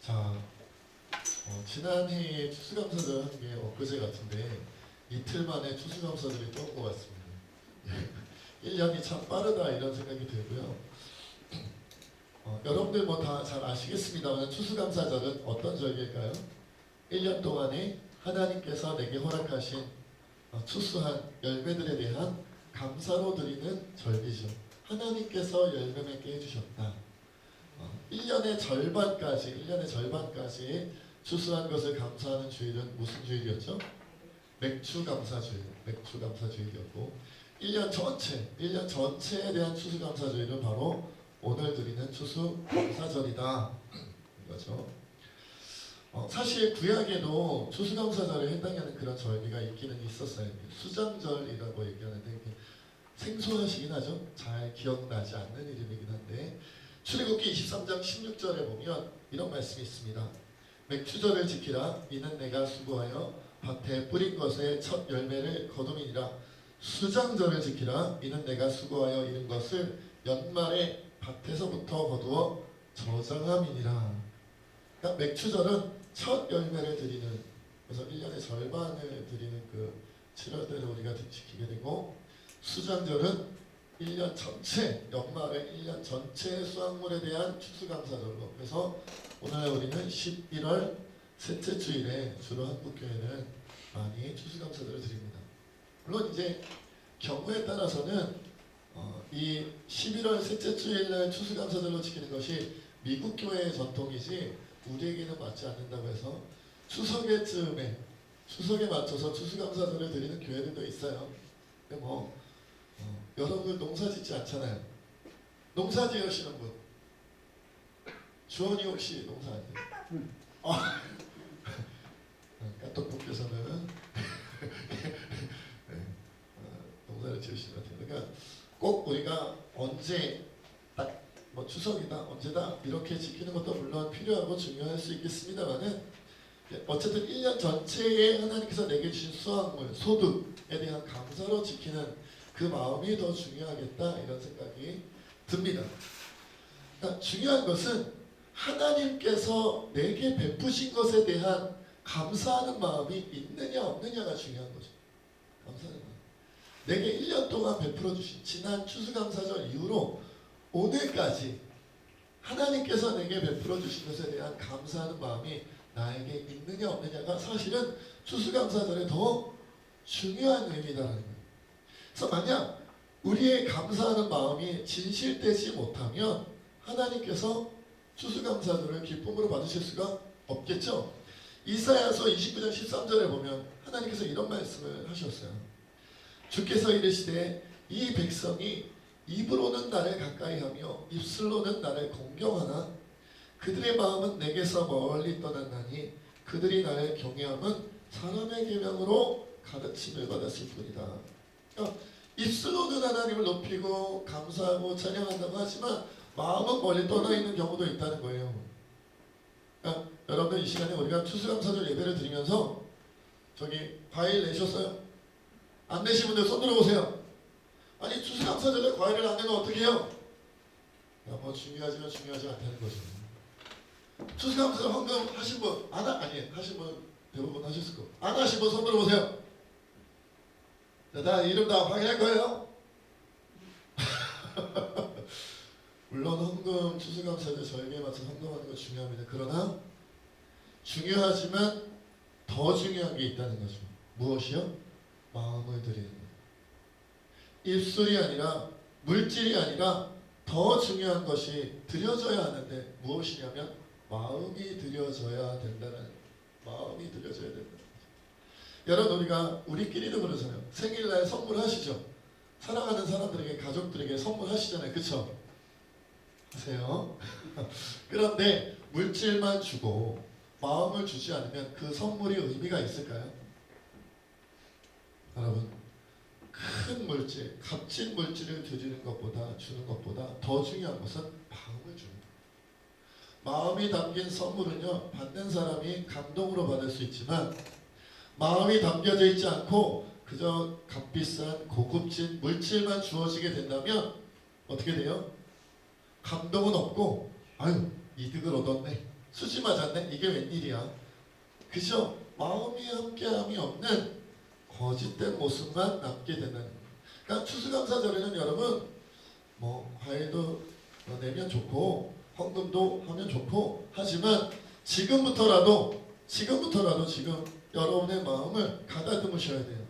자, 지난 해에 추수감사절 한 게 엊그제 같은데 이틀 만에 추수감사절이 또 온 것 같습니다. 1년이 참 빠르다 이런 생각이 들고요. 여러분들 뭐 다 잘 아시겠습니다만 추수감사절은 어떤 절기일까요? 1년 동안에 하나님께서 내게 허락하신 추수한 열매들에 대한 감사로 드리는 절기죠. 하나님께서 열매 맺게 해주셨다. 1년의 절반까지 추수한 것을 감사하는 주일은 무슨 주일이었죠? 맥추감사주일이었고 1년 전체에 대한 추수감사주일은 바로 오늘 드리는 추수감사절이다 이거죠. 사실 구약에도 추수감사절에 해당하는 그런 절기가 있기는 있었어요. 수장절이라고 얘기하는데 생소하시긴 하죠. 잘 기억나지 않는 이름이긴 한데 출애굽기 23장 16절에 보면 이런 말씀이 있습니다. 맥추절을 지키라. 이는 내가 수고하여 밭에 뿌린 것의 첫 열매를 거둠이니라. 수장절을 지키라. 이는 내가 수고하여 이른 것을 연말에 밭에서부터 거두어 저장함이니라. 그러니까 맥추절은 첫 열매를 드리는, 그래서 1년의 절반을 드리는 그 7월달에 우리가 지키게 되고, 수장절은 1년 전체, 연말에 1년 전체의 수확물에 대한 추수감사절로, 그래서 오늘 우리는 11월 셋째 주일에 주로 한국교회는 많이 추수감사절을 드립니다. 물론 이제 경우에 따라서는 이 11월 셋째 주일날 추수감사절로 지키는 것이 미국 교회의 전통이지 우리에게는 맞지 않는다고 해서 추석에 맞춰서 추수감사절을 드리는 교회들도 있어요. 근데 여러분 농사 짓지 않잖아요. 농사 지으시는 분 주원이 혹시 농사 안 돼요? 까똑님께서는 농사를 지으시는 것 같아요. 그러니까 꼭 우리가 언제 딱 추석이다 언제다 이렇게 지키는 것도 물론 필요하고 중요할 수 있겠습니다만은 어쨌든 1년 전체에 하나님께서 내게 주신 수확물, 소득에 대한 감사로 지키는 그 마음이 더 중요하겠다 이런 생각이 듭니다. 그러니까 중요한 것은 하나님께서 내게 베푸신 것에 대한 감사하는 마음이 있느냐 없느냐가 중요한 거죠. 감사하는 마음. 내게 1년 동안 베풀어 주신 지난 추수감사절 이후로 오늘까지 하나님께서 내게 베풀어 주신 것에 대한 감사하는 마음이 나에게 있느냐 없느냐가 사실은 추수감사절에 더 중요한 의미다라는 거예요. 그래서 만약 우리의 감사하는 마음이 진실되지 못하면 하나님께서 추수감사절을 기쁨으로 받으실 수가 없겠죠. 이사야서 29장 13절에 보면 하나님께서 이런 말씀을 하셨어요. 주께서 이르시되 이 백성이 입으로는 나를 가까이하며 입술로는 나를 공경하나 그들의 마음은 내게서 멀리 떠났나니 그들이 나를 경외함은 사람의 계명으로 가르침을 받았을 뿐이다. 그러니까 입술로는 하나님을 높이고 감사하고 찬양한다고 하지만 마음은 멀리 떠나 있는 경우도 있다는 거예요. 그러니까 여러분 이 시간에 우리가 추수감사절 예배를 드리면서 저기 과일 내셨어요? 안 내신 분들 손 들어보세요. 아니 추수감사절에 과일을 안 내면 어떻게 해요? 중요하지만 중요하지 않다는 거죠. 추수감사절 헌금 하신 분 하신 분 대부분 하셨을 거예요. 안 하신 분 손 들어보세요. 다 이름 다 확인할 거예요. 물론 헌금 추수감사절 절기에 맞춰 헌금하는 거 중요합니다. 그러나 중요하지만 더 중요한 게 있다는 거죠. 무엇이요? 마음을 드리는 거예요. 입술이 아니라 물질이 아니라 더 중요한 것이 드려져야 하는데 무엇이냐면 마음이 드려져야 된다는 마음이 드려져야 된다. 여러분 우리끼리도 그러잖아요. 생일날 선물하시죠. 사랑하는 사람들에게 가족들에게 선물하시잖아요. 그쵸? 하세요. 그런데 물질만 주고 마음을 주지 않으면 그 선물이 의미가 있을까요? 여러분 큰 물질, 값진 물질을 주는 것보다 더 중요한 것은 마음을 줍니다. 마음이 담긴 선물은요 받는 사람이 감동으로 받을 수 있지만 마음이 담겨져 있지 않고 그저 값비싼 고급진 물질만 주어지게 된다면 어떻게 돼요? 감동은 없고 이득을 얻었네 수지 맞았네? 이게 웬일이야? 그죠? 마음이 함께함이 없는 거짓된 모습만 남게 된다는 거예요. 그러니까 추수감사절에는 여러분 뭐 과일도 내면 좋고 헌금도 하면 좋고 하지만 지금부터라도 지금 여러분의 마음을 가다듬으셔야 돼요.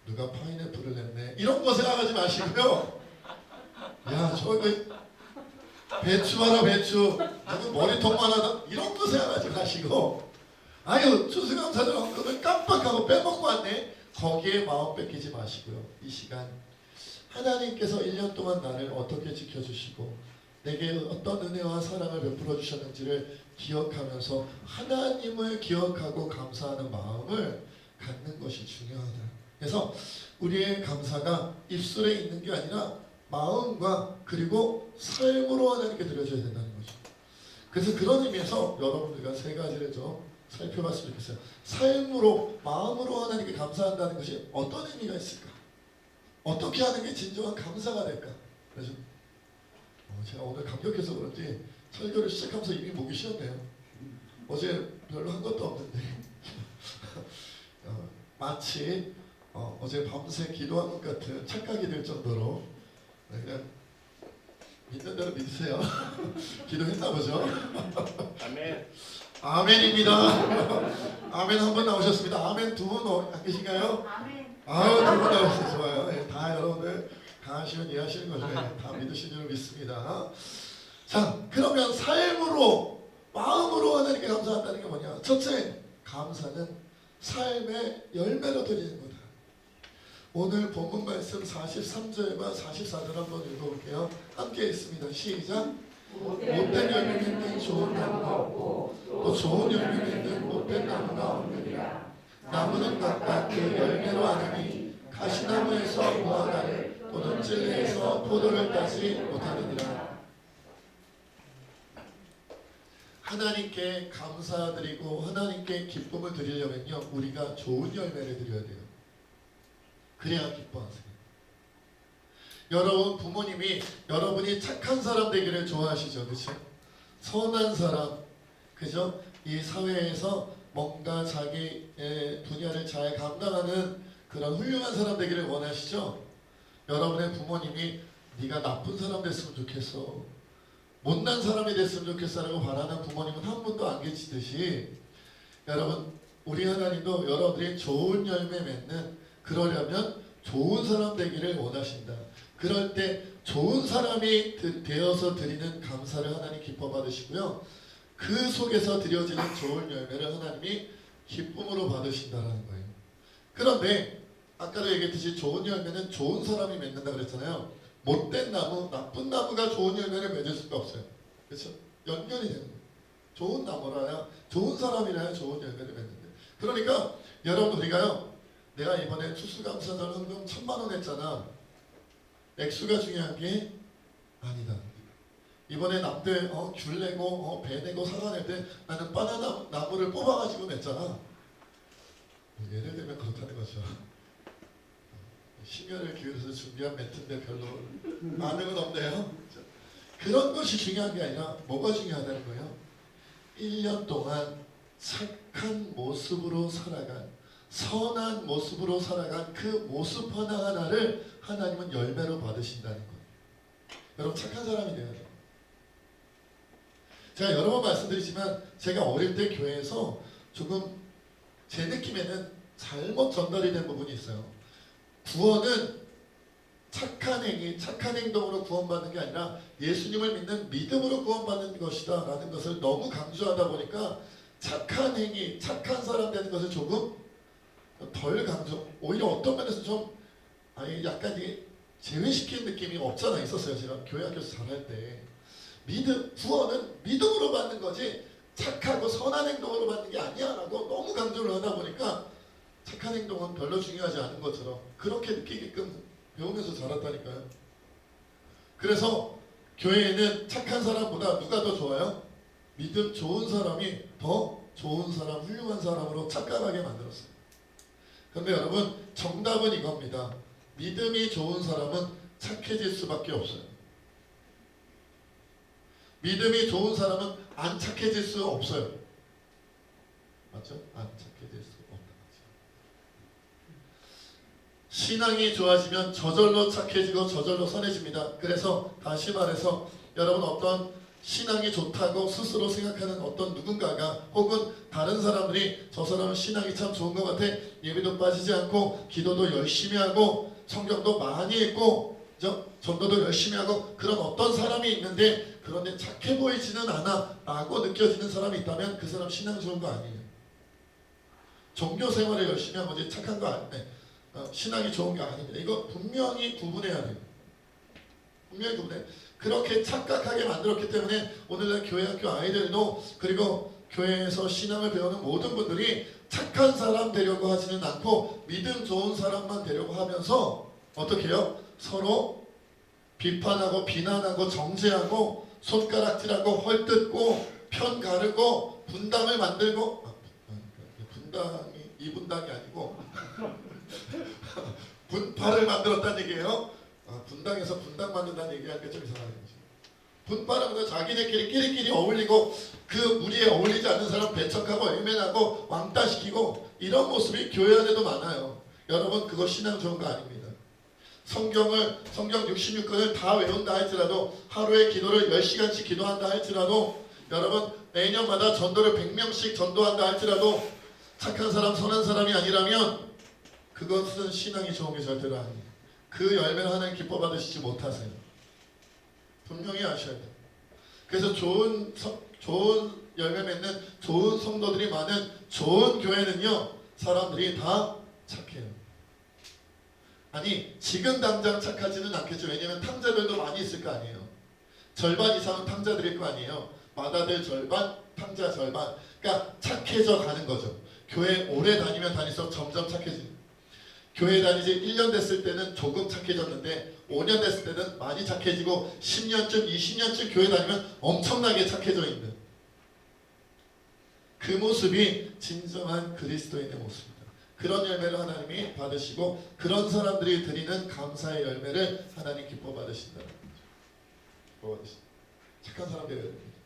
누가 파인애플을 냈네 이런 거 생각하지 마시고요. 야 저거 배추 봐라 배추 누구 머리통만 하다 이런 거 생각하지 마시고 아유 추수감사절 헌금을 깜빡하고 빼먹고 왔네 거기에 마음 뺏기지 마시고요. 이 시간 하나님께서 1년 동안 나를 어떻게 지켜주시고 내게 어떤 은혜와 사랑을 베풀어 주셨는지를 기억하면서 하나님을 기억하고 감사하는 마음을 갖는 것이 중요하다. 그래서 우리의 감사가 입술에 있는 게 아니라 마음과 그리고 삶으로 하나님께 드려져야 된다는 거죠. 그래서 그런 의미에서 여러분들과 세 가지를 좀 살펴봤으면 좋겠어요. 삶으로 마음으로 하나님께 감사한다는 것이 어떤 의미가 있을까? 어떻게 하는 게 진정한 감사가 될까? 그래서 제가 오늘 감격해서 그런지 설교를 시작하면서 이미 목이 쉬었네요. 어제 별로 한 것도 없는데 마치 어제 밤새 기도한 것 같은 착각이 될 정도로 그냥 믿는 대로 믿으세요. 기도했나 보죠? 아멘. 아멘입니다. 아멘 한 번 나오셨습니다. 아멘 두 분 안 계신가요? 아멘. 아유 두 분 나오셔서 좋아요. 예, 다 여러분들 강하시면 이해하시는 거죠. 예, 다 믿으시는 줄 믿습니다. 자 그러면 삶으로 마음으로 하나님께 감사한다는 게 뭐냐? 첫째 감사는 삶의 열매로 드리는 거다. 오늘 본문 말씀 43절과 44절 한번 읽어볼게요. 함께 읽습니다. 시작. 못된 열매 맺는 좋은 나무가 없고 또 좋은 열매 맺는 못된 나무가 없느니라. 나무는 각각 그 열매로 아느니 가시나무에서 무화과를 또는 찔레에서 포도를 따지 못하느니라. 하나님께 감사드리고 하나님께 기쁨을 드리려면요 우리가 좋은 열매를 드려야 돼요. 그래야 기뻐하세요. 여러분 부모님이 여러분이 착한 사람 되기를 좋아하시죠, 그렇죠? 선한 사람, 그죠? 이 사회에서 뭔가 자기의 분야를 잘 감당하는 그런 훌륭한 사람 되기를 원하시죠? 여러분의 부모님이 네가 나쁜 사람 됐으면 좋겠어, 못난 사람이 됐으면 좋겠어라고 바라는 부모님은 한 분도 안 계시듯이 여러분 우리 하나님도 여러분들이 좋은 열매 맺는 그러려면 좋은 사람 되기를 원하신다. 그럴 때 좋은 사람이 되어서 드리는 감사를 하나님 기뻐 받으시고요. 그 속에서 드려지는 좋은 열매를 하나님이 기쁨으로 받으신다는 거예요. 그런데 아까도 얘기했듯이 좋은 열매는 좋은 사람이 맺는다 그랬잖아요. 못된 나무, 나쁜 나무가 좋은 열매를 맺을 수가 없어요. 그렇죠? 연결이 되는 거예요. 좋은 나무라야, 좋은 사람이라야 좋은 열매를 맺는데. 그러니까 여러분 우리가요. 내가 이번에 추수감사절 헌금 1,000만 원 했잖아. 액수가 중요한 게 아니다. 이번에 남들 귤 내고 배 내고 사과 낼 때 나는 바나나 나무를 뽑아가지고 냈잖아. 예를 들면 그렇다는 거죠. 심혈을 기울여서 준비한 멘트인데 별로 반응은 없네요. 그런 것이 중요한 게 아니라 뭐가 중요하다는 거예요? 1년 동안 착한 모습으로 살아간 선한 모습으로 살아간 그 모습 하나하나를 하나님은 열매로 받으신다는 거예요. 여러분 착한 사람이 되어야 돼요. 제가 여러 번 말씀드리지만 제가 어릴 때 교회에서 조금 제 느낌에는 잘못 전달이 된 부분이 있어요. 구원은 착한 행위, 착한 행동으로 구원받는 게 아니라 예수님을 믿는 믿음으로 구원받는 것이다 라는 것을 너무 강조하다 보니까 착한 행위, 착한 사람 되는 것을 조금 덜 강조, 오히려 어떤 면에서 좀 약간 제외시킨 느낌이 없잖아 있었어요. 제가 교회 학교에서 잘할 때 구원은 믿음으로 받는 거지 착하고 선한 행동으로 받는 게 아니야 라고 너무 강조를 하다 보니까 착한 행동은 별로 중요하지 않은 것처럼 그렇게 느끼게끔 배우면서 자랐다니까요. 그래서 교회에는 착한 사람보다 누가 더 좋아요? 믿음 좋은 사람이 더 좋은 사람, 훌륭한 사람으로 착각하게 만들었어요. 그런데 여러분 정답은 이겁니다. 믿음이 좋은 사람은 착해질 수밖에 없어요. 믿음이 좋은 사람은 안 착해질 수 없어요. 맞죠? 안 착해질 수 없다. 신앙이 좋아지면 저절로 착해지고 저절로 선해집니다. 그래서 다시 말해서 여러분 어떤 신앙이 좋다고 스스로 생각하는 어떤 누군가가 혹은 다른 사람들이 저 사람은 신앙이 참 좋은 것 같아, 예배도 빠지지 않고 기도도 열심히 하고 성경도 많이 읽고 전도도 열심히 하고 그런 어떤 사람이 있는데 그런데 착해 보이지는 않아 라고 느껴지는 사람이 있다면 그 사람 신앙 좋은 거 아니에요. 종교 생활을 열심히 한 거지 착한 거 아니에요. 신앙이 좋은 게 아닙니다. 이거 분명히 구분해야 돼요. 분명히 구분해. 그렇게 착각하게 만들었기 때문에 오늘날 교회 학교 아이들도 그리고 교회에서 신앙을 배우는 모든 분들이 착한 사람 되려고 하지는 않고 믿음 좋은 사람만 되려고 하면서 어떻게 해요? 서로 비판하고 비난하고 정죄하고 손가락질하고 헐뜯고 편 가르고 분당을 만들고 분당이 이 분당이 아니고 분파를 만들었다는 얘기예요. 분당에서 분당 만든다는 얘기하니까 좀 이상하네요. 분파는 자기네끼리 끼리끼리 어울리고 그 무리에 어울리지 않는 사람 배척하고 외면하고 왕따시키고 이런 모습이 교회 안에도 많아요. 여러분 그거 신앙 좋은 거 아닙니다. 성경 66권을 다 외운다 할지라도 하루에 기도를 10시간씩 기도한다 할지라도 여러분 매년마다 전도를 100명씩 전도한다 할지라도 착한 사람 선한 사람이 아니라면 그것은 신앙이 좋은 게 절대로 아니에요. 그 열매를 하나님 기뻐 받으시지 못하세요. 분명히 아셔야 돼요. 그래서 좋은 열매 맺는 좋은 성도들이 많은 좋은 교회는요 사람들이 다 착해요. 아니 지금 당장 착하지는 않겠죠. 왜냐하면 탕자들도 많이 있을 거 아니에요. 절반 이상은 탕자들일 거 아니에요. 마다들 절반, 탕자 절반. 그러니까 착해져 가는 거죠. 교회 오래 다니면 다닐수록 점점 착해지는. 교회 다니지 1년 됐을 때는 조금 착해졌는데 5년 됐을 때는 많이 착해지고 10년쯤 20년쯤 교회 다니면 엄청나게 착해져 있는 그 모습이 진정한 그리스도인의 모습입니다. 그런 열매를 하나님이 받으시고 그런 사람들이 드리는 감사의 열매를 하나님 기뻐 받으신다는 거죠. 착한 사람 되어야 됩니다.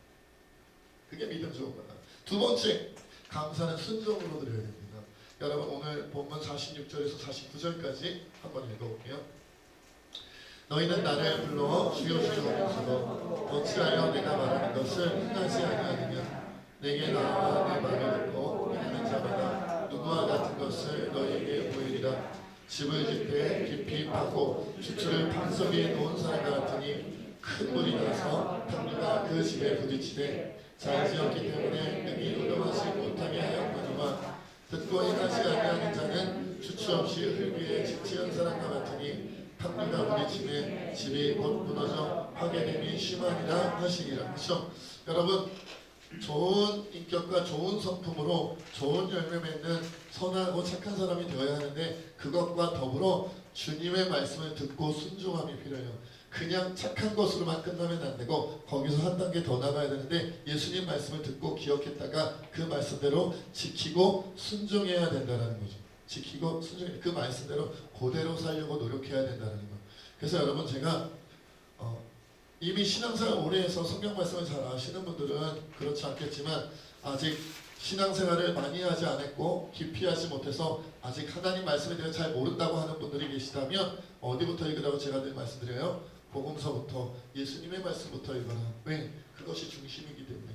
그게 믿음 좋은 거다. 두 번째, 감사는 순종으로 드려야 됩니다. 여러분 오늘 본문 46절에서 49절까지 한번 읽어볼게요. 너희는 나를 불러 주여 주여 하소서 어찌하여 내가 말하는 것을 행하지 아니하느냐. 내게 나와 내 말을 듣고 행하는 자마다 누구와 같은 것을 너희에게 보이리라. 집을 짓되 깊이 파고 주추를 방 속에 놓은 사람과 같으니 큰 물이 나서 탕류가 그 집에 부딪히되 잘 지었기 때문에 능히 운동하지 못하게 하였거니와 듣고 행하지 아니하는 자는 주추 없이 흙 위에 집 지은 사람과 같으니 탕류가 부딪히매 집이 곧 무너져 파괴됨이 심하니라 하시니라. 그렇죠? 여러분 좋은 인격과 좋은 성품으로 좋은 열매 맺는 선하고 착한 사람이 되어야 하는데 그것과 더불어 주님의 말씀을 듣고 순종함이 필요해요. 그냥 착한 것으로만 끝나면 안 되고 거기서 한 단계 더 나가야 되는데 예수님 말씀을 듣고 기억했다가 그 말씀대로 지키고 순종해야 된다는 거죠. 지키고 순종해 그 말씀대로 그대로 살려고 노력해야 된다는 거. 그래서 여러분 제가 이미 신앙생활 오래 해서 성경 말씀을 잘 아시는 분들은 그렇지 않겠지만 아직 신앙생활을 많이 하지 않았고 깊이 하지 못해서 아직 하나님 말씀에 대해 잘 모른다고 하는 분들이 계시다면 어디부터 읽으라고 제가 늘 말씀드려요. 복음서부터 예수님의 말씀부터 읽어라. 왜? 그것이 중심이기 때문에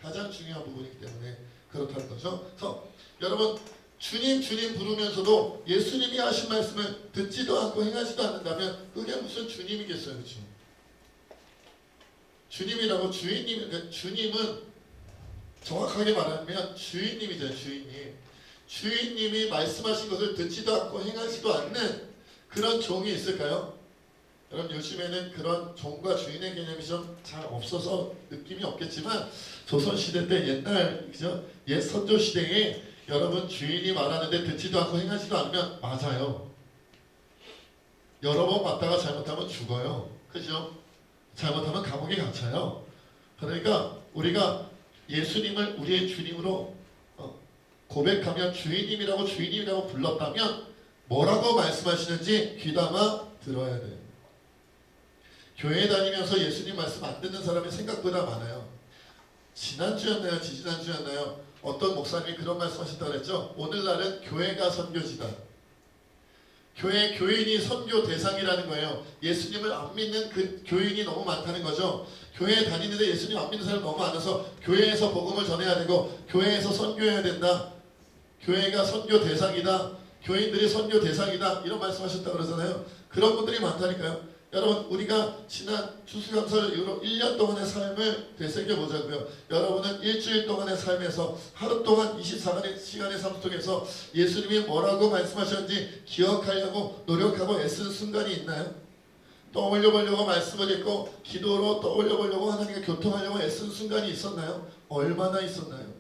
가장 중요한 부분이기 때문에 그렇다는 거죠. 그래서 여러분 주님 부르면서도 예수님이 하신 말씀을 듣지도 않고 행하지도 않는다면 그게 무슨 주님이겠어요. 그렇죠? 주님이라고 주님은 정확하게 말하면 주인님이죠. 주인님이 말씀하신 것을 듣지도 않고 행하지도 않는 그런 종이 있을까요? 여러분 요즘에는 그런 종과 주인의 개념이 좀 잘 없어서 느낌이 없겠지만 조선시대 때 옛날 그죠? 옛 선조시대에 여러분 주인이 말하는데 듣지도 않고 행하지도 않으면 맞아요. 여러 번 맞다가 잘못하면 죽어요. 그죠? 잘못하면 감옥에 갇혀요. 그러니까 우리가 예수님을 우리의 주님으로 고백하면 주인님이라고 불렀다면 뭐라고 말씀하시는지 귀담아 들어야 돼요. 교회 다니면서 예수님 말씀 안 듣는 사람이 생각보다 많아요. 지난주였나요? 지지난주였나요? 어떤 목사님이 그런 말씀하셨다고 그랬죠? 오늘날은 교회가 선교지다. 교인이 선교 대상이라는 거예요. 예수님을 안 믿는 그 교인이 너무 많다는 거죠. 교회에 다니는데 예수님 안 믿는 사람이 너무 많아서 교회에서 복음을 전해야 되고 교회에서 선교해야 된다. 교회가 선교 대상이다. 교인들이 선교 대상이다. 이런 말씀하셨다고 그러잖아요. 그런 분들이 많다니까요. 여러분, 우리가 지난 추수감사절 이후로 1년 동안의 삶을 되새겨 보자고요. 여러분은 일주일 동안의 삶에서 하루 동안 24시간의 삶 속에서 예수님이 뭐라고 말씀하셨는지 기억하려고 노력하고 애쓰는 순간이 있나요? 떠올려 보려고 말씀을 읽고 기도로 떠올려 보려고 하나님과 교통하려고 애쓰는 순간이 있었나요? 얼마나 있었나요?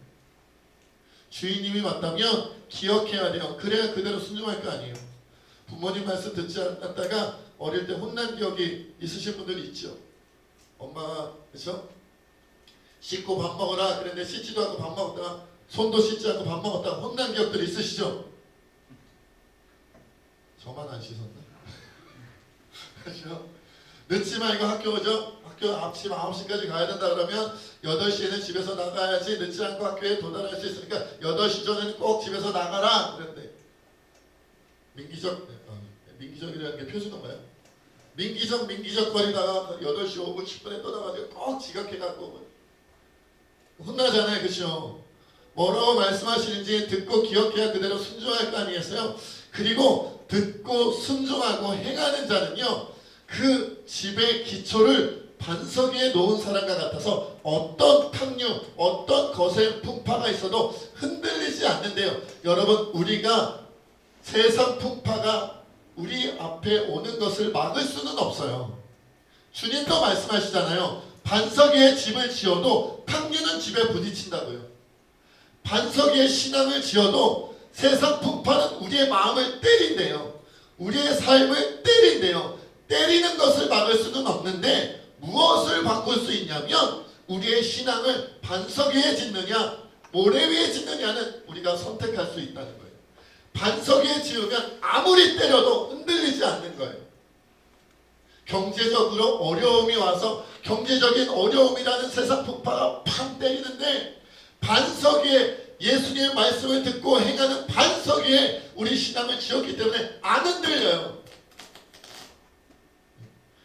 주인님이 맞다면 기억해야 돼요. 그래야 그대로 순종할 거 아니에요. 부모님 말씀 듣지 않았다가 어릴 때 혼난 기억이 있으신 분들이 있죠. 엄마가 그렇죠? 씻고 밥 먹어라 그랬는데 씻지도 않고 밥 먹었다가 손도 씻지 않고 밥 먹었다가 혼난 기억들이 있으시죠? 저만 안 씻었나? 그렇죠? 늦지 말고 학교 오죠? 학교 아침 9시까지 가야 된다 그러면 8시에는 집에서 나가야지 늦지 않고 학교에 도달할 수 있으니까 8시 전에는 꼭 집에서 나가라 그랬는데 민기적이라는 게 표준어인가요? 민기적 거리다가 8시 5분 10분에 떠나가지고 꼭 지각해갖고 혼나잖아요. 그렇죠? 뭐라고 말씀하시는지 듣고 기억해야 그대로 순종할 거 아니겠어요? 그리고 듣고 순종하고 행하는 자는요, 그 집의 기초를 반석 위에 놓은 사람과 같아서 어떤 탕류, 어떤 거센 풍파가 있어도 흔들리지 않는데요. 여러분, 우리가 세상 풍파가 우리 앞에 오는 것을 막을 수는 없어요. 주님도 말씀하시잖아요. 반석 위에 집을 지어도 탕류는 집에 부딪힌다고요. 반석 위에 신앙을 지어도 세상 풍파는 우리의 마음을 때린대요. 우리의 삶을 때린대요. 때리는 것을 막을 수는 없는데 무엇을 바꿀 수 있냐면 우리의 신앙을 반석 위에 짓느냐 모래 위에 짓느냐는 우리가 선택할 수 있다는 거예요. 반석 위에 지으면 아무리 때려도 흔들리지 않는 거예요. 경제적으로 어려움이 와서 경제적인 어려움이라는 세상 풍파가 팡 때리는데 반석 위에 예수님의 말씀을 듣고 행하는 반석 위에 우리 신앙을 지었기 때문에 안 흔들려요.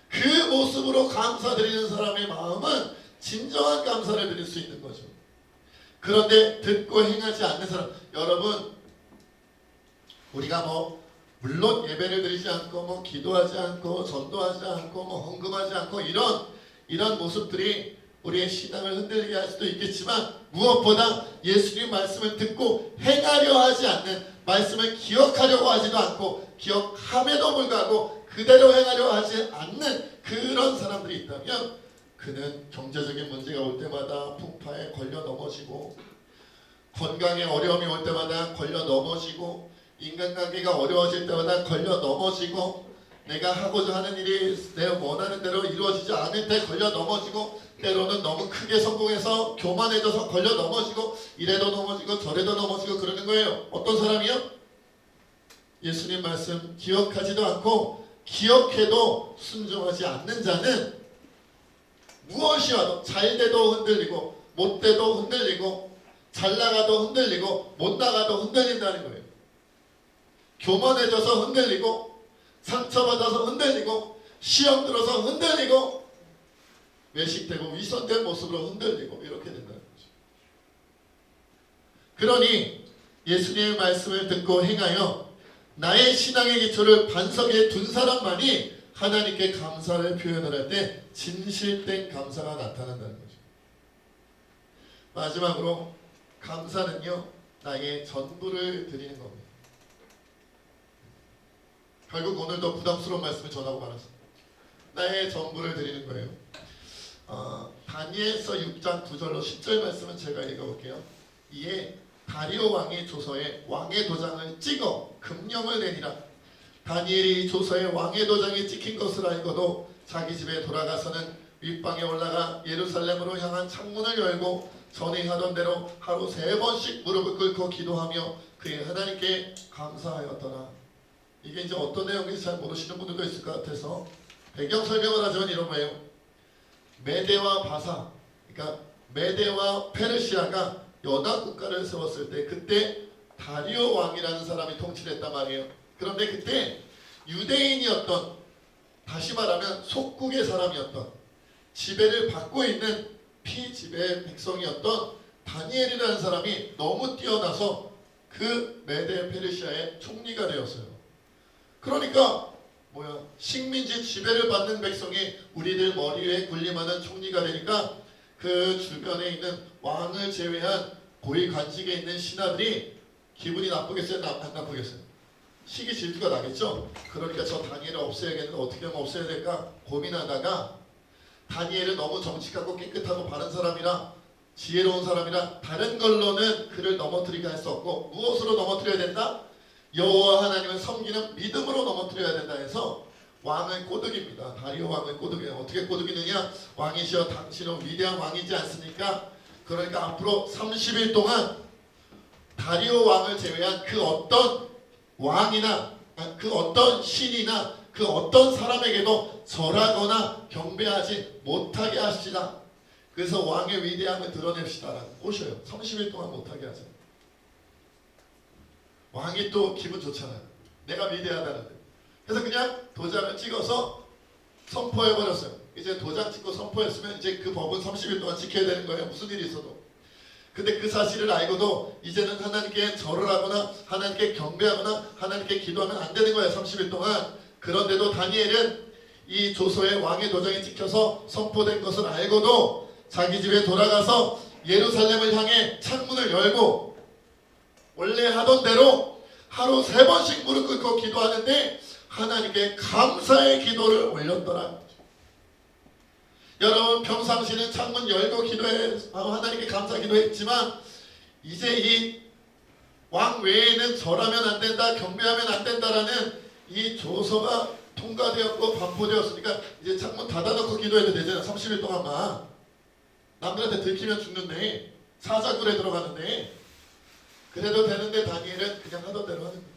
그 모습으로 감사드리는 사람의 마음은 진정한 감사를 드릴 수 있는 거죠. 그런데 듣고 행하지 않는 사람, 여러분, 우리가 물론 예배를 드리지 않고 기도하지 않고 전도하지 않고 헌금하지 않고 이런 모습들이 우리의 신앙을 흔들리게 할 수도 있겠지만 무엇보다 예수님 말씀을 듣고 행하려 하지 않는, 말씀을 기억하려고 하지도 않고 기억함에도 불구하고 그대로 행하려 하지 않는 그런 사람들이 있다면 그는 경제적인 문제가 올 때마다 풍파에 걸려 넘어지고 건강에 어려움이 올 때마다 걸려 넘어지고 인간관계가 어려워질 때마다 걸려 넘어지고 내가 하고자 하는 일이 내가 원하는 대로 이루어지지 않을 때 걸려 넘어지고 때로는 너무 크게 성공해서 교만해져서 걸려 넘어지고 이래도 넘어지고 저래도 넘어지고 그러는 거예요. 어떤 사람이요? 예수님 말씀 기억하지도 않고 기억해도 순종하지 않는 자는 무엇이 와도 잘 돼도 흔들리고 못 돼도 흔들리고 잘 나가도 흔들리고 못 나가도 흔들린다는 거예요. 교만해져서 흔들리고 상처받아서 흔들리고 시험 들어서 흔들리고 외식되고 위선된 모습으로 흔들리고 이렇게 된다는 거죠. 그러니 예수님의 말씀을 듣고 행하여 나의 신앙의 기초를 반석에 둔 사람만이 하나님께 감사를 표현을 할 때 진실된 감사가 나타난다는 거죠. 마지막으로 감사는요, 나의 전부를 드리는 겁니다. 결국 오늘도 부담스러운 말씀을 전하고 말았습니다. 나의 전부를 드리는 거예요. 다니엘서 6장 9절로 10절 말씀은 제가 읽어볼게요. 이에 다리오 왕의 조서에 왕의 도장을 찍어 금령을 내니라. 다니엘이 조서에 왕의 도장이 찍힌 것을 알고도 자기 집에 돌아가서는 윗방에 올라가 예루살렘으로 향한 창문을 열고 전에 하던 대로 하루 3번씩 무릎을 꿇고 기도하며 그의 하나님께 감사하였더라. 이게 이제 어떤 내용인지 잘 모르시는 분들도 있을 것 같아서 배경 설명을 하자면 이런 거예요. 메대와 바사, 그러니까 메대와 페르시아가 연합 국가를 세웠을 때 그때 다리오 왕이라는 사람이 통치를 했단 말이에요. 그런데 그때 유대인이었던, 다시 말하면 속국의 사람이었던, 지배를 받고 있는 피지배 백성이었던 다니엘이라는 사람이 너무 뛰어나서 그 메데 페르시아의 총리가 되었어요. 그러니까 식민지 지배를 받는 백성이 우리들 머리 위에 군림하는 총리가 되니까 그 주변에 있는 왕을 제외한 고위 관직에 있는 신하들이 기분이 나쁘겠어요? 안 나쁘겠어요? 시기 질투가 나겠죠? 그러니까 저 다니엘을 없애야겠는데 어떻게 하면 없애야 될까 고민하다가 다니엘은 너무 정직하고 깨끗하고 바른 사람이라, 지혜로운 사람이라 다른 걸로는 그를 넘어뜨리게 할 수 없고 무엇으로 넘어뜨려야 된다? 여호와 하나님을 섬기는 믿음으로 넘어뜨려야 된다 해서 왕을 꼬드깁니다. 다리오 왕을 꼬드겨요. 어떻게 꼬드기느냐? 왕이시여 당신은 위대한 왕이지 않습니까? 그러니까 앞으로 30일 동안 다리오 왕을 제외한 그 어떤 왕이나 그 어떤 신이나 그 어떤 사람에게도 절하거나 경배하지 못하게 하시라. 그래서 왕의 위대함을 드러냅시다라고 꼬셔요. 30일 동안 못하게 하세요. 왕이 또 기분 좋잖아요. 내가 위대하다는데. 그래서 그냥 도장을 찍어서 선포해버렸어요. 이제 도장 찍고 선포했으면 이제 그 법은 30일 동안 지켜야 되는 거예요. 무슨 일이 있어도. 근데 그 사실을 알고도 이제는 하나님께 절을 하거나 하나님께 경배하거나 하나님께 기도하면 안 되는 거예요. 30일 동안. 그런데도 다니엘은 이 조서에 왕의 도장이 찍혀서 선포된 것을 알고도 자기 집에 돌아가서 예루살렘을 향해 창문을 열고 원래 하던 대로 하루 3번씩 무릎 꿇고 기도하는데 하나님께 감사의 기도를 올렸더라. 여러분 평상시는 창문 열고 기도해 하나님께 감사 기도했지만 이제 이 왕 외에는 절하면 안 된다, 경배하면 안 된다라는 이 조서가 통과되었고 반포되었으니까 이제 창문 닫아놓고 기도해도 되잖아. 30일 동안만. 남들한테 들키면 죽는데, 사자굴에 들어가는데. 그래도 되는데 다니엘은 그냥 하던 대로 하는 거예요.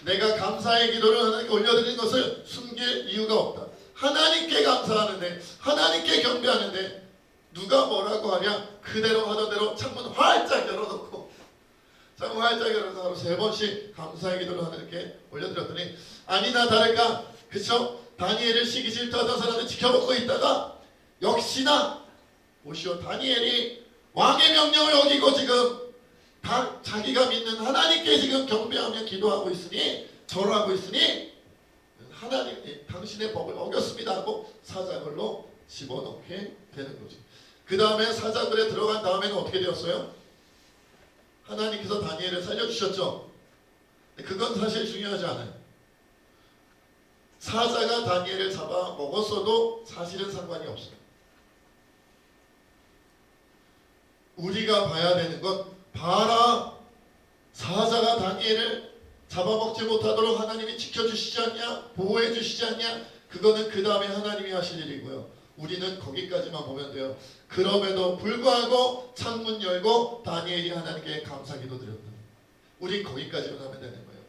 내가 감사의 기도를 하나님께 올려드린 것을 숨길 이유가 없다. 하나님께 감사하는데, 하나님께 경배하는데 누가 뭐라고 하냐? 그대로 하던 대로 창문 활짝 열어놓고 창문 활짝 열어서 하루 3번씩 감사의 기도를 하나님께 올려드렸더니 아니나 다를까, 그쵸? 다니엘을 시기 질투하던 사람들 지켜보고 있다가 역시나 보시오, 다니엘이 왕의 명령을 어기고 지금 다 자기가 믿는 하나님께 지금 경배하며 기도하고 있으니, 절하고 있으니 하나님 당신의 법을 어겼습니다 하고 사자굴로 집어넣게 되는 거죠. 그 다음에 사자굴에 들어간 다음에는 어떻게 되었어요? 하나님께서 다니엘을 살려주셨죠. 그건 사실 중요하지 않아요. 사자가 다니엘을 잡아 먹었어도 사실은 상관이 없어요. 우리가 봐야 되는 건, 봐라, 사자가 다니엘을 잡아먹지 못하도록 하나님이 지켜주시지 않냐, 보호해 주시지 않냐, 그거는 그 다음에 하나님이 하실 일이고요. 우리는 거기까지만 보면 돼요. 그럼에도 불구하고 창문 열고 다니엘이 하나님께 감사기도 드렸다. 우리 거기까지만 하면 되는 거예요.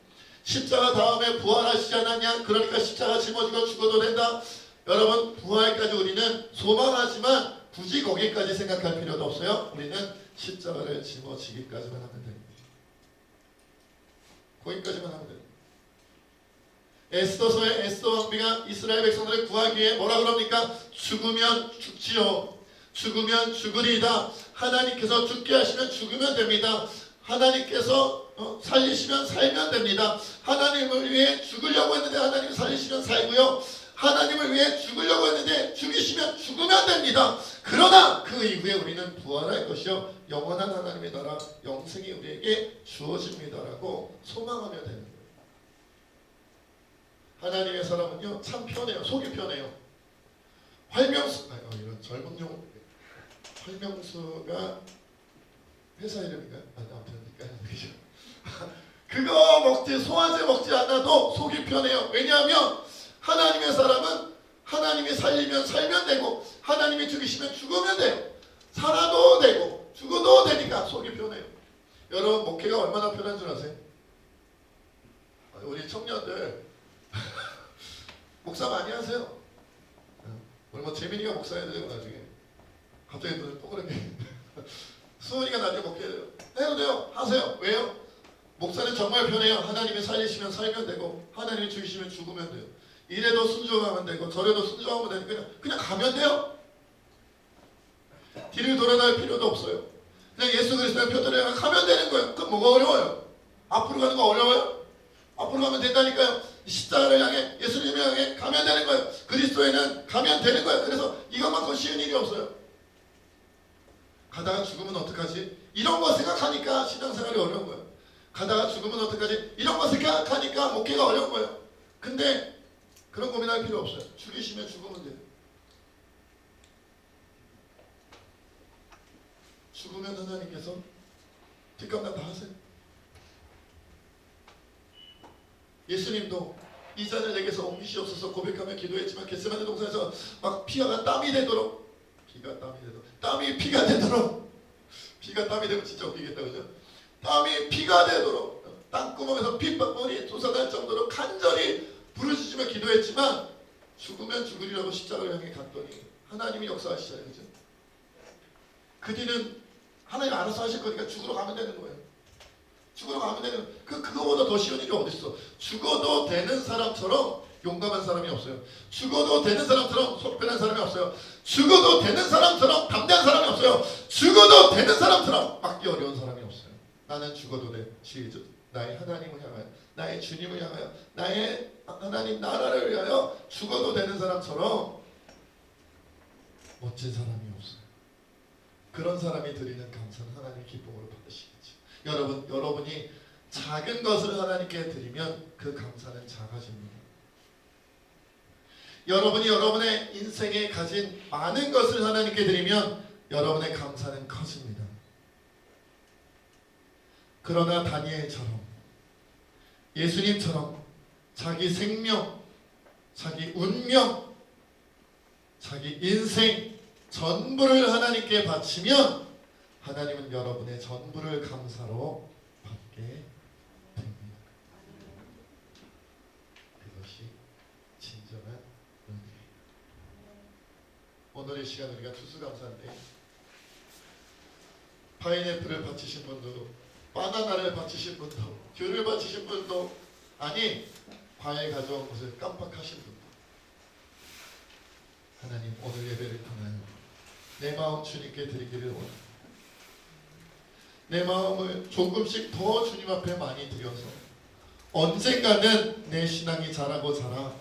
십자가 다음에 부활하시지 않았냐? 그러니까 십자가 짊어지고 죽어도 된다. 여러분 부활까지 우리는 소망하지만 굳이 거기까지 생각할 필요도 없어요. 우리는 십자가를 짊어지기까지만 하면 됩니다. 거기까지만 하면 됩니다. 에스더서의 에스더 왕비가 이스라엘 백성들을 구하기 위해 뭐라 그럽니까? 죽으면 죽지요. 죽으면 죽으리이다. 하나님께서 죽게 하시면 죽으면 됩니다. 하나님께서 살리시면 살면 됩니다. 하나님을 위해 죽으려고 했는데 하나님이 살리시면 살고요. 하나님을 위해 죽으려고 했는데 죽이시면 죽으면 됩니다. 그러나 그 이후에 우리는 부활할 것이요 영원한 하나님의 나라 영생이 우리에게 주어집니다라고 소망하며 되는 거예요. 하나님의 사람은요 참 편해요. 속이 편해요. 활명수, 이런 젊은 용 활명수가 회사 이름인가요? 아무튼 그거 먹지, 소화제 먹지 않아도 속이 편해요. 왜냐하면 하나님의 사람은 하나님이 살리면 살면 되고 하나님이 죽이시면 죽으면 돼요. 살아도 되고 죽어도 되니까 속이 편해요. 여러분 목회가 얼마나 편한 줄 아세요? 우리 청년들 목사 많이 하세요. 우리 뭐 재민이가 목사해야 되고 나중에 갑자기 눈을 동그랗게 수은이가 나중에 목회해야 돼요. 해도 돼요. 하세요. 왜요? 목사는 정말 편해요. 하나님이 살리시면 살면 되고 하나님이 죽이시면 죽으면 돼요. 이래도 순종하면 되고 저래도 순종하면 되고 그냥 가면 돼요. 뒤를 돌아다닐 필요도 없어요. 그냥 예수 그리스도의 표대로 가면 되는 거예요. 그럼 뭐가 어려워요? 앞으로 가는 거 어려워요? 앞으로 가면 된다니까요. 십자가를 향해 예수님을 향해 가면 되는 거예요. 그리스도에는 가면 되는 거예요. 그래서 이것만큼 쉬운 일이 없어요. 가다가 죽으면 어떡하지? 이런 거 생각하니까 신앙생활이 어려운 거예요. 가다가 죽으면 어떡하지? 이런 거 생각하니까 목회가 어려운 거예요. 근데 그런 고민할 필요 없어요. 죽이시면 죽으면 돼요. 죽으면 하나님께서 뒷감당 다 하세요. 예수님도 이 잔을 내게서 옮기시옵소서 고백하며 기도했지만 겟세마네 동산에서 막 피가 땀이 되도록 땀이 피가 되도록 피가 땀이 되면 진짜 웃기겠다 그죠? 땀이 피가 되도록 땅구멍에서 핏방울이 솟아날 정도로 간절히 부르짖으며 기도했지만 죽으면 죽으리라고 십자가를 향해 갔더니 하나님이 역사하시잖아요. 그죠? 그 뒤는 하나님 알아서 하실 거니까 죽으러 가면 되는 거예요. 죽으러 가면 되는 그거보다 더 쉬운 일이 어디 있어? 죽어도 되는 사람처럼 용감한 사람이 없어요. 죽어도 되는 사람처럼 속편한 사람이 없어요. 죽어도 되는 사람처럼 담대한 사람이 없어요. 죽어도 되는 사람처럼 막기 어려운 사람이 없어요. 나는 죽어도 돼. 나의 하나님을 향하여, 나의 주님을 향하여, 나의 하나님 나라를 위하여 죽어도 되는 사람처럼 멋진 사람이 없어요. 그런 사람이 드리는 감사는 하나님의 기쁨으로 받으시겠죠. 여러분이 작은 것을 하나님께 드리면 그 감사는 작아집니다. 여러분이 여러분의 인생에 가진 많은 것을 하나님께 드리면 여러분의 감사는 커집니다. 그러나 다니엘처럼 예수님처럼 자기 생명, 자기 운명, 자기 인생 전부를 하나님께 바치면 하나님은 여러분의 전부를 감사로 받게 됩니다. 그것이 진정한 은혜예요. 오늘의 시간 우리가 추수감사인데 파인애플을 바치신 분도 바나나를 바치신 분도 귤을 바치신 분도 아니 과일 가져온 것을 깜빡하신 분도 하나님 오늘 예배를 통하여 내 마음 주님께 드리기를 원합니다. 내 마음을 조금씩 더 주님 앞에 많이 드려서 언젠가는 내 신앙이 자라고 자라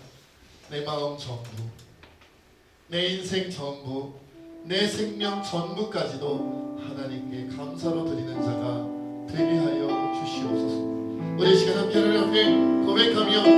내 마음 전부, 내 인생 전부, 내 생명 전부까지도 하나님께 감사로 드리는 자가 되게 하여 주시옵소서. 우리 시간 함께 하나님 앞에 고백하며